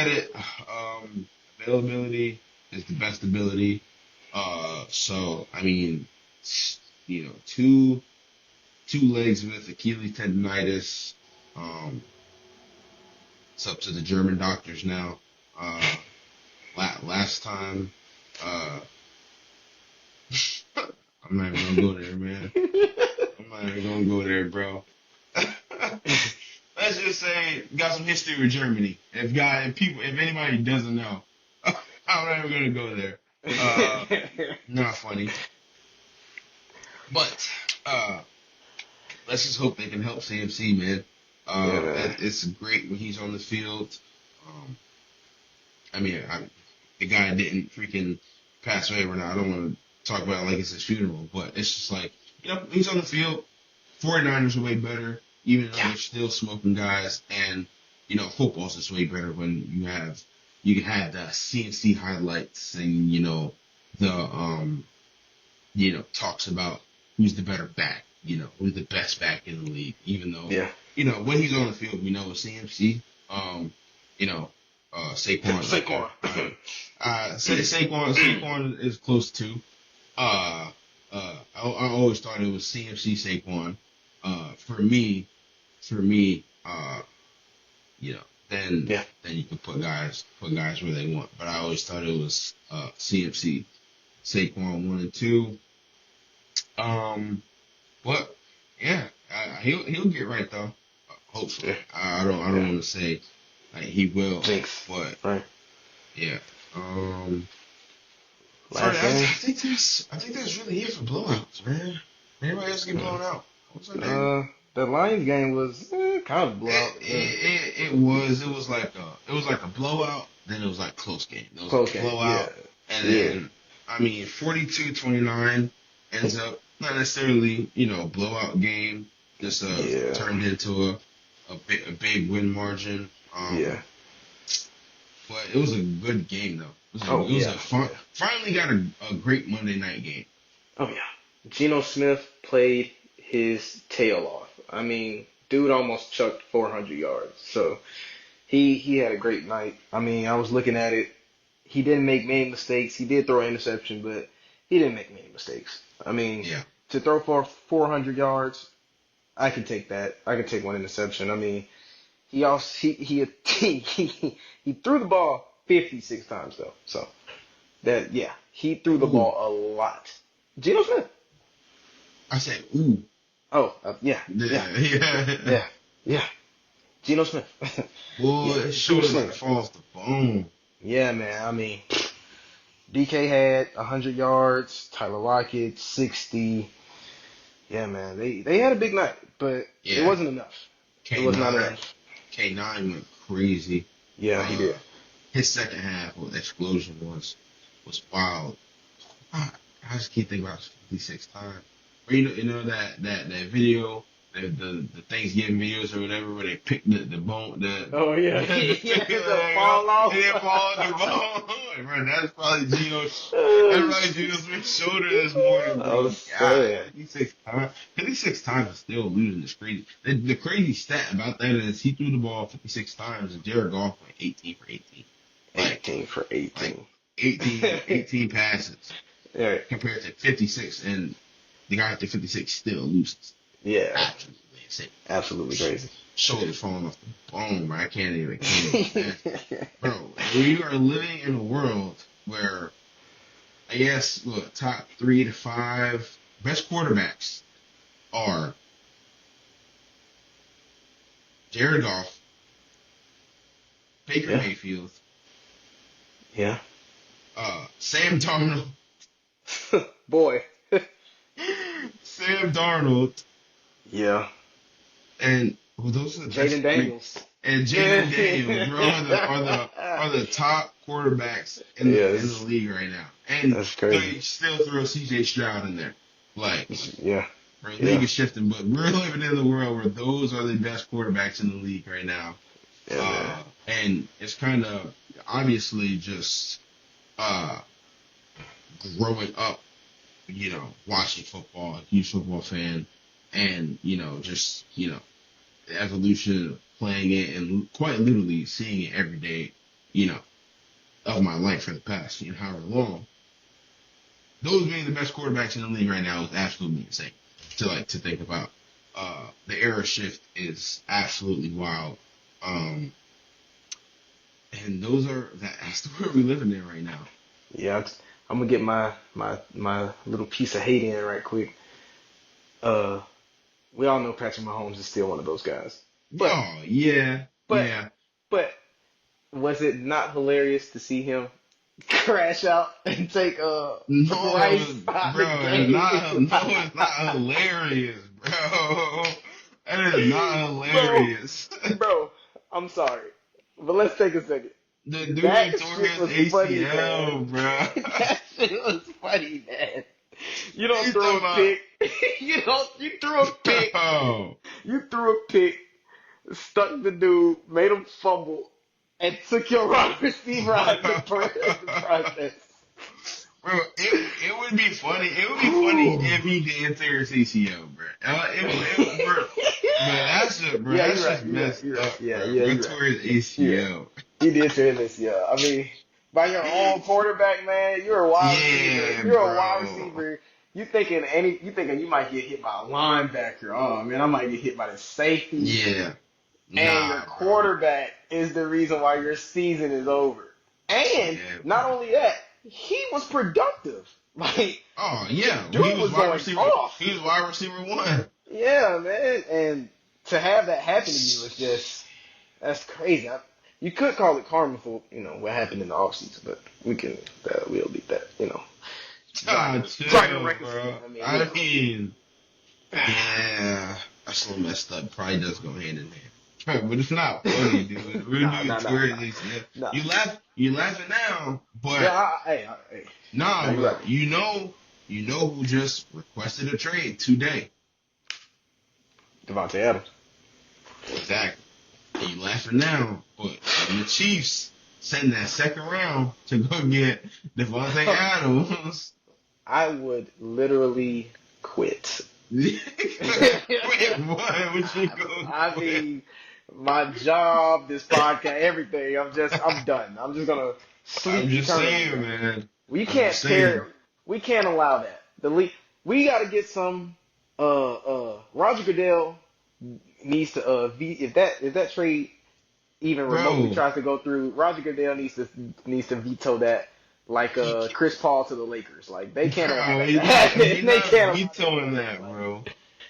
it. Availability is the best ability. So I mean, two legs with Achilles tendonitis. It's up to the German doctors now. Last time, I'm not even gonna go there, man. I'm not even gonna go there, bro. Let's just say got some history with Germany. If anybody doesn't know, I'm not even gonna go there. Not funny. But let's just hope they can help CMC, man. It's great when he's on the field. The guy didn't freaking pass away right now. I don't want to talk about it like it's his funeral, but it's just like, he's on the field. 49ers are way better, even though they're still smoking guys. And, football's just way better when you can have the CNC highlights and, talks about who's the better back, who's the best back in the league, even though, when he's on the field, we know it's CMC, Saquon. Saquon is close to. I always thought it was CMC Saquon. For me, then you can put guys where they want. But I always thought it was CMC Saquon 1 and 2. But yeah, he'll get right though. Hopefully, I don't want to say like he will, but yeah. I think that's really it for blowouts, man. Anybody else get blown out? What's her name? The Lions game was kind of a blowout. It was like a blowout. Then it was like close game. It was close a blowout, and then 42-29 ends up not necessarily blowout game. Just turned into a big win margin. But it was a good game though. It was finally got a great Monday night game. Oh yeah, Geno Smith played his tail off. I mean, dude almost chucked 400 yards. So he had a great night. I mean, I was looking at it. He didn't make many mistakes. He did throw an interception, but he didn't make many mistakes. I mean, to throw for 400 yards, I can take that. I can take one interception. I mean, he threw the ball 56 times though. So he threw the ball a lot. Geno Smith. I said, ooh. Oh, yeah. Geno Smith. Boy, it sure like fall off the bone. Yeah, man. I mean, DK had 100 yards. Tyler Lockett 60. Yeah, man. They had a big night, but it wasn't enough. It was not enough. K9 went crazy. Yeah, he did. His second half explosion was wild. I just can't think about 56 times. Or you know that video, the Thanksgiving videos or whatever, where they pick the bone, the fall off. They fall on the bone. Bro, that's probably Geno Smith's shoulder this morning, bro. 56 times is still losing. It's crazy. The crazy stat about that is he threw the ball 56 times and Jared Goff went 18 for 18. Like 18 for like 18. 18 passes Yeah. compared to 56, and the guy at the 56 still loses. Yeah. Absolutely insane. Absolutely crazy. Shoulders falling off the bone, bro. I can't even. Bro, we are living in a world where I guess look, top 3 to 5 best quarterbacks are Jared Goff, Baker Yeah. Mayfield, Yeah. Sam Darnold, Boy. Sam Darnold, Yeah. and well, those are the best Jaden three. Daniels. And Jaden Daniels, bro, are the top quarterbacks in the Yes. league right now. And That's crazy. they still throw C.J. Stroud in there. Like, Yeah. bro, league Yeah. is shifting, but we're living in a world where those are the best quarterbacks in the league right now. Yeah, man. And it's kind of obviously just growing up, watching football, a huge football fan, and just the evolution of playing it and quite literally seeing it every day, of my life for the past, however long. Those being the best quarterbacks in the league right now is absolutely insane to think about. The era shift is absolutely wild. And that's the world we're living in right now. Yeah. I'm gonna get my little piece of hate in right quick. We all know Patrick Mahomes is still one of those guys. But Oh yeah, but yeah. but was it not hilarious to see him crash out and take No, Rice out bro, of the game? it's not hilarious, bro. That is not hilarious. Bro, I'm sorry. But let's take a second. The dude That tore shit was his funny, ACL, man. bro. That shit was funny, man. You don't He's throw talking a pick. You threw a pick. Bro, You threw a pick, stuck the dude, made him fumble, and took your wide receiver out the process. bro, it would be funny. It would be funny if he did tear his ACL, bro. Bro, that's just, bro, Yeah, that's you're just right. messed You're up, right. Yeah, bro. yeah, Bro you're tore right. his ACL. He did tear this, yeah. I mean, by your own quarterback, man, you're a wide receiver. You're a wide receiver. You thinking you might get hit by a linebacker. Oh man, I might get hit by the safety. Yeah. And your quarterback is the reason why your season is over. And not only that, he was productive. Like, oh yeah, dude he was wide going receiver. off. He was wide receiver 1. Yeah, man. And to have that happen to you is just, that's crazy. You could call it karma for, what happened in the offseason, but we'll leave that, Chill, bro. I mean, yeah, that's so messed up. Probably does go hand in hand. But it's not funny, dude. Nah. You laughing now, but hey. nah, You're but right. you know who just requested a trade today? Devontae Adams. Exactly. And you laughing now, but when the Chiefs send that second round to go get Devontae Adams, I would literally quit. Wait, what? What you go? I mean, my job, this podcast, everything. I'm done. I'm just gonna sleep. I'm just saying, man. We can't we can't allow that. We gotta get some. Roger Goodell needs to if that trade even remotely tries to go through, Roger Goodell needs to veto that. Like Chris Paul to the Lakers, like they can't allow that to happen. They can't vetoing that, bro.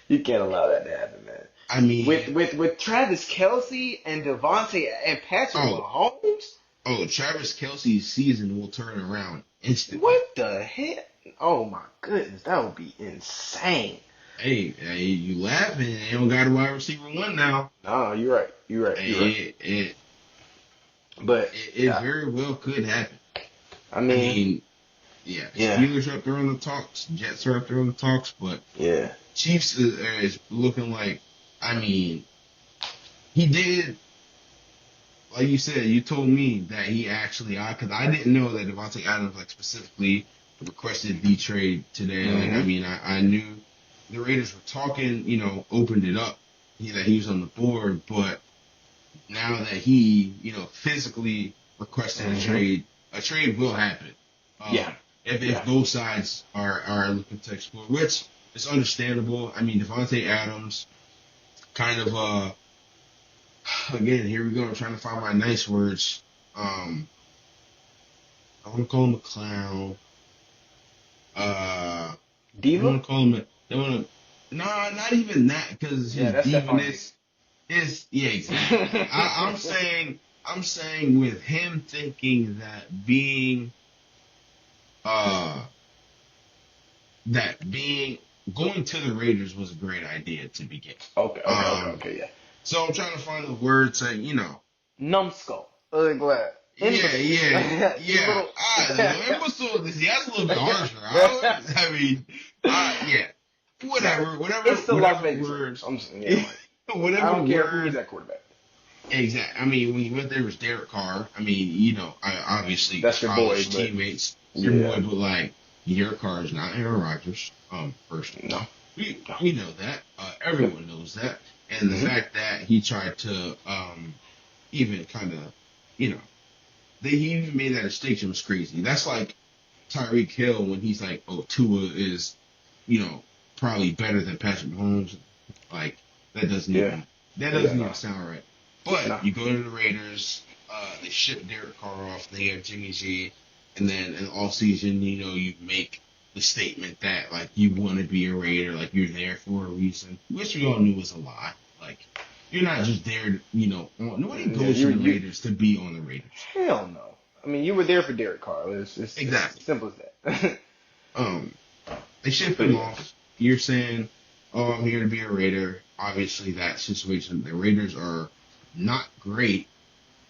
You can't allow that to happen, man. I mean, with Travis Kelce and Devontae and Patrick Mahomes. Oh, Travis Kelce's season will turn around instantly. What the heck? Oh my goodness, that would be insane. Hey, you laughing? They don't got a wide receiver 1 now. No, you're right. It very well could happen. I mean, yeah. Steelers are up there on the talks. Jets are up there on the talks, but yeah, Chiefs is looking like. I mean, he did. Like you said, you told me that he actually, because I didn't know that Devontae Adams specifically requested the trade today. Mm-hmm. Like, I mean, I knew the Raiders were talking, opened it up, that he was on the board, but now that he, physically requesting Mm-hmm. a trade will happen. Yeah. If Yeah. both sides are looking to explore, which is understandable. I mean, Devontae Adams kind of again, here we go. I'm trying to find my nice words. Um, I want to call him a clown. Uh, I don't Diva? want to call him. They want to. No, not even that, because Yeah, his that's Stephon Diggs. diviness is yeah, exactly. I'm saying with him thinking that uh being going to the Raiders was a great idea to begin. Okay, okay, okay, Um, okay, yeah. so I'm trying to find the word to Numbskull. Glad. yeah, Imbecile. yeah, You yeah. little. Imbecile. See, that's a little bit harsher. I mean, yeah. Nah, Whatever, it's the Las Vegas word, Raiders. I'm just, yeah, like, I whatever don't care who's word. at quarterback. Exactly. I mean, when he went there was Derek Carr. I mean, I obviously That's your boy, college but teammates, your boy, yeah, but like Derek Carr is not Aaron Rodgers. First of no, all, no. we know that. Yep. Everyone knows that, and the Mm-hmm. fact that he tried to even kind of you know he even made that distinction was crazy. That's like Tyreek Hill when he's like, oh, Tua is you know probably better than Patrick Mahomes. Like that doesn't Yeah, even that yeah, doesn't no, even sound right. But no. you go to the Raiders, they ship Derek Carr off, they have Jimmy G, and then in all season, you make the statement that like you want to be a Raider, like you're there for a reason, which we all knew was a lie. Like you're not just there, nobody Yeah, goes to the you. Raiders to be on the Raiders. Hell no. I mean, you were there for Derek Carr. It's Exactly. simple as that. Um, they ship But him yeah. off. You're saying, "Oh, I'm here to be a Raider." Obviously, that situation, the Raiders are not great.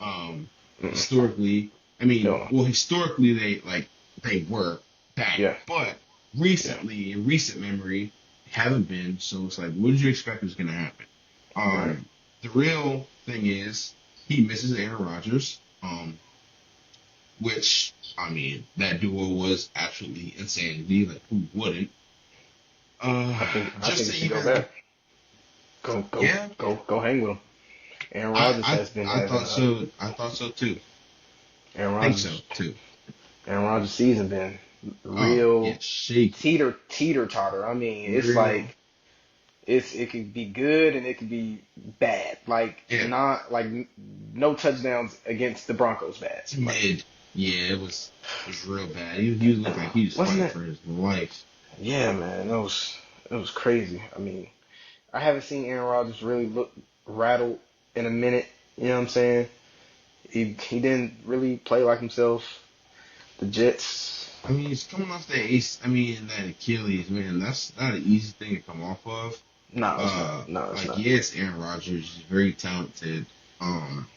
Mm-mm. Historically, I Hell mean, no. well, historically they were bad, Yeah, but yeah. recently, in recent memory, haven't been. So it's like, what did you expect was going to happen? Right. The real thing is he misses Aaron Rodgers. Which I mean, that duo was absolutely insanity. Like, who wouldn't? I think Just he to should go even, back. Go, yeah, go hang with him. Aaron Rodgers has been I having thought so. I thought so too. Aaron Think so Rodgers too. Aaron Rodgers season been Oh yeah, real shaky, teeter totter. I mean, it's real, like it could be good and it could be bad. Like yeah, not like no touchdowns against the Broncos bad. it's Like mid. Yeah, it was real bad. He looked like he was wasn't fighting it? for his life. Yeah, man, that was crazy. I mean, I haven't seen Aaron Rodgers really look rattled in a minute. You know what I'm saying? He didn't really play like himself. The Jets. I mean, he's coming off that ace. I mean, that Achilles, man. That's not an easy thing to come off of. No, it's not. No, it's Like not. yes, Aaron Rodgers is very talented. Um,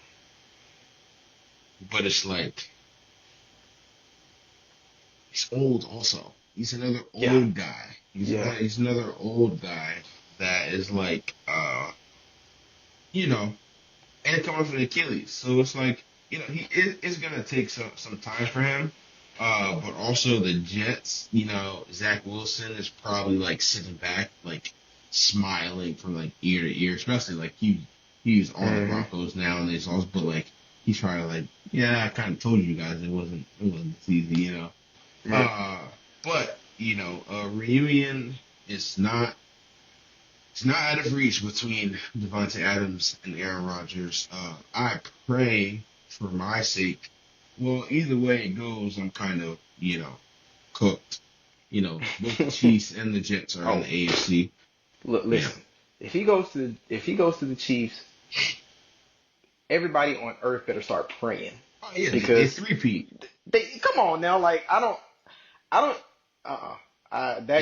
but it's like he's old. Also, he's another Yeah, old guy. yeah. He's another old guy that is like, you know, and coming off an Achilles. So it's like, it's gonna take some time for him. But also the Jets, Zach Wilson is probably like sitting back, like smiling from like ear to ear, especially like he's on the Hmm. Broncos now and it's also, but like he's trying to like, yeah, I kind of told you guys it wasn't this easy. Right. Uh, but a reunion is not. It's not out of reach between Devontae Adams and Aaron Rodgers. I pray for my sake. Well, either way it goes, I'm kind of, cooked. Both the Chiefs and the Jets are in Oh, the AFC. look, You know, listen. If he goes to the Chiefs, everybody on earth better start praying oh yeah, they because three-peat. they come on now. Like I don't.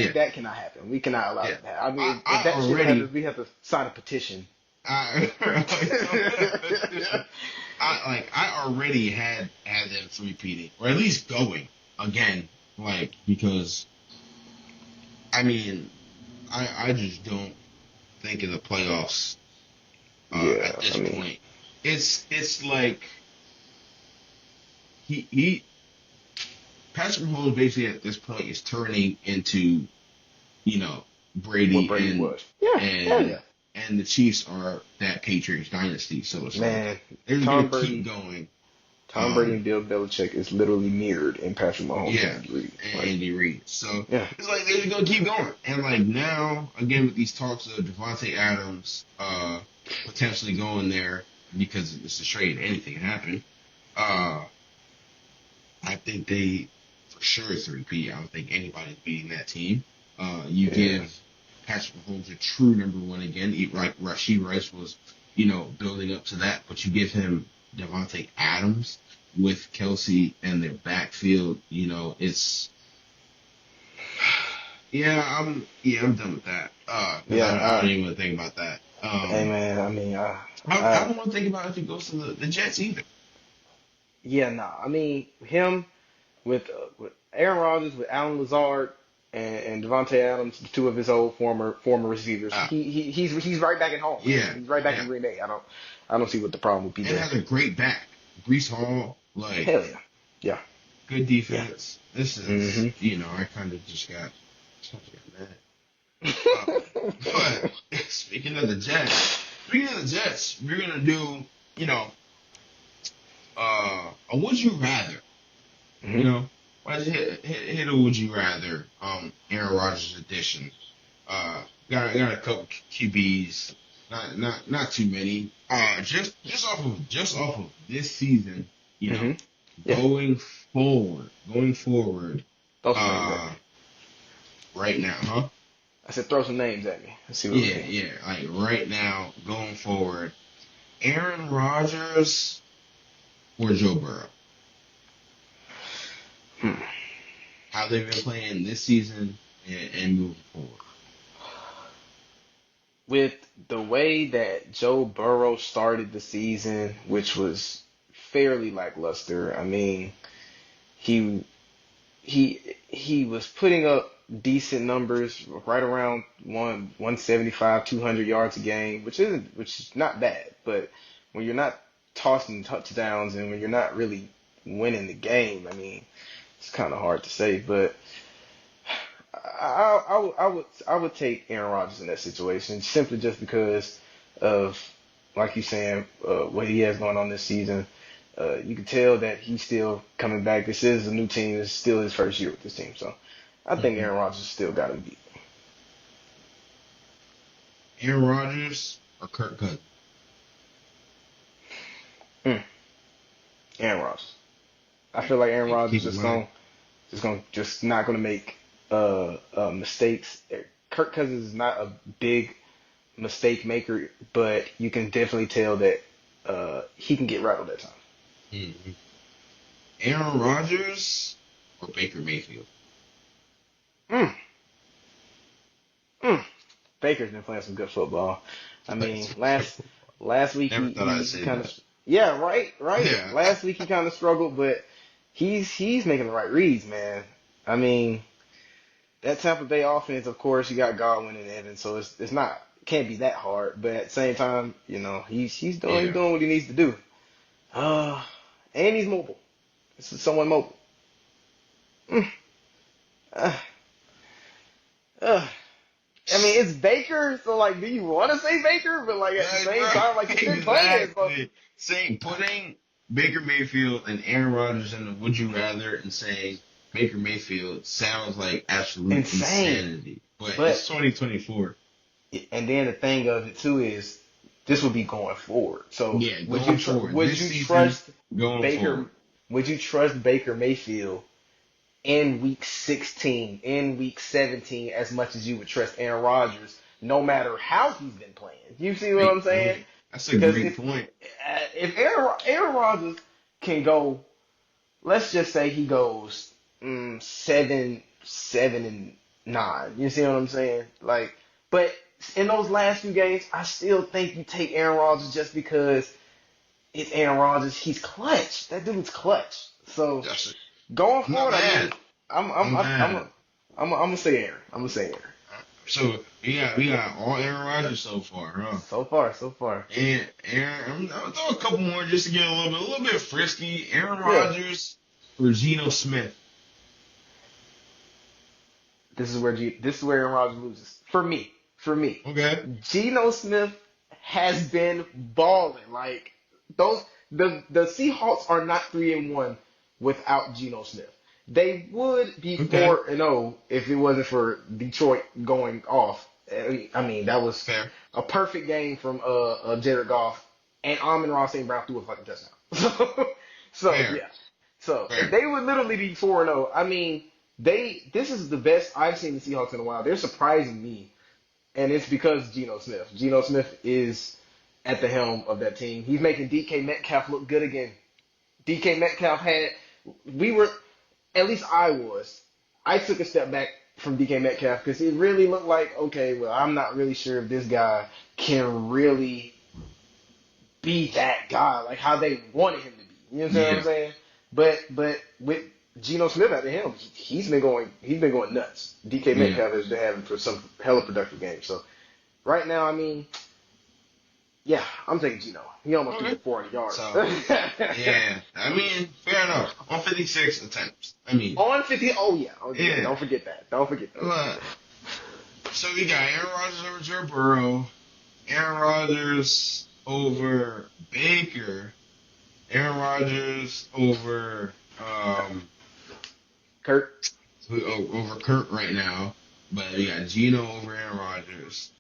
Yeah, That cannot happen. We cannot allow yeah. that to happen. I I, mean, if I that shit already, happens, we have to sign a petition. I, I already had them three-peating, or at least going again, like because I mean, I just don't think in the playoffs at Yeah, this I mean, point. It's like he Patrick Mahomes basically at this point is turning into what Brady Brady was. Yeah, hell and yeah, and the Chiefs are that Patriots dynasty. So it's like man. they're just gonna Tom keep Brady, going. Tom Brady Um, and Bill Belichick is literally mirrored in Patrick Mahomes and yeah, Andy Reid. and Like, Andy Reid. So yeah, it's like they're just gonna keep going. And like now, again with these talks of Devontae Adams, potentially going there because it's a trade, anything can happen. Uh, I think they for sure 3P. I don't think anybody's beating that team. You yeah. give Patrick Mahomes a true number one again. Like Rashid Rice was, building up to that, but you give him Devontae Adams with Kelsey and their backfield. It's I'm done with that. Because Yeah, I don't even want to think about that. hey man, I mean, I don't want to think about if he goes to the Jets either. yeah, nah. I mean, him with Aaron Rodgers, with Alan Lazard and Devontae Adams, two of his old former receivers. Uh, He's right back at home, man. yeah, He's right back yeah. in Green Bay. I don't see what the problem would be And there. has a great back. Brees Hall, like Hell yeah, yeah, good yeah. defense. This is, hmm I kind of just got mad. But speaking of the Jets, we're gonna do, you know, a would you rather, you hmm know, why don't you hit a would you rather, Aaron Rodgers edition. Uh, got a couple QBs, not too many. Just off of this season, you know, hmm Yeah, going forward, throw some names at me. uh, right now, huh? I said throw some names at me. Let's see what we Yeah, can. yeah. Like right now, going forward, Aaron Rodgers or Joe Burrow. Hmm. How they've been playing this season and moving forward. With the way that Joe Burrow started the season, which was fairly lackluster. I mean, he he was putting up decent numbers, right around 175, 200 yards a game, which is not bad. But when you're not tossing touchdowns and when you're not really winning the game, I mean, it's kind of hard to say. But I would take Aaron Rodgers in that situation simply just because of, like you saying, what he has going on this season. You can tell that he's still coming back. This is a new team. It's still his first year with this team. So I think Hmm Aaron Rodgers still got him beat. Aaron Rodgers or Kirk Cousins. Mm, Aaron Rodgers. I feel like Aaron And Rodgers keep in mind, just not gonna make mistakes. Kirk Cousins is not a big mistake maker, but you can definitely tell that he can get rattled at times. mhm. Aaron Rodgers or Baker Mayfield. Mm, mm. Baker's been playing some good football. I mean, last week Never thought I'd he say kind of, that. yeah, right. Yeah. Last week he kind of struggled, but he's making the right reads, man. I mean, that Tampa Bay offense, of course, you got Godwin and Evans, so it's not, can't be that hard. But at the same time, he's Yeah. doing what he needs to do. Uh, and he's mobile. This is someone mobile. Mm, uh, uh. I mean, it's Baker, so like, do you want to say Baker? But like at the Like, same bro, time, like he's been playing. So exactly. Saying putting Baker Mayfield and Aaron Rodgers in the would you rather and saying Baker Mayfield sounds like absolute insane. insanity. But But it's 2024. and then the thing of it too is this will be going forward. So Yeah, going forward. would This you season, trust going Baker? forward. Would you trust Baker Mayfield in week 16, in week 17, as much as you would trust Aaron Rodgers, no matter how he's been playing? You see what I'm Great saying? point. That's a Because great point. if Aaron Rodgers can go, let's just say he goes 7-9. You see what I'm saying? Like, but in those last few games, I still think you take Aaron Rodgers just because it's Aaron Rodgers. He's clutch. That dude's clutch. So That's it. going I'm not forward, I mean, mad. I'm mad. I'm gonna say Aaron. I'm gonna say Aaron. So we got all Aaron Rodgers so far, huh? So far. And Aaron, I'll throw a couple more just to get a little bit frisky. Aaron Yeah. Rodgers or Geno Smith. This is where Aaron Rodgers loses. For me. Okay. Geno Smith has been balling. Like those the Seahawks are not 3-1 without Geno Smith. They would be Okay. 4-0 if it wasn't for Detroit going off. I mean, that was Fair. a perfect game from Jared Goff, and Amon-Ra St. Brown threw a fucking touchdown. So Fair. yeah, so Fair. they would literally be 4-0. I mean, this is the best I've seen the Seahawks in a while. They're surprising me, and it's because Geno Smith. Geno Smith is at the helm of that team. He's making DK Metcalf look good again. DK Metcalf we were, at least I was. I took a step back from DK Metcalf because it really looked like, okay, well, I'm not really sure if this guy can really be that guy, like how they wanted him to be. You know what I'm Yeah. saying? But with Geno Smith at the helm, he's been going nuts. DK Yeah. Metcalf has been having for some hella productive games. So right now, I mean, yeah, I'm taking Geno. He almost threw Okay. for 400 yards. So, yeah. I mean, fair enough. On 56 attempts. I mean, On 50. Oh yeah. yeah. Don't forget that. Don't forget that. But, so we got Aaron Rodgers over Joe Burrow, Aaron Rodgers over Baker, Aaron Rodgers over Kurt. over Kurt right now, but we got Geno over Aaron Rodgers.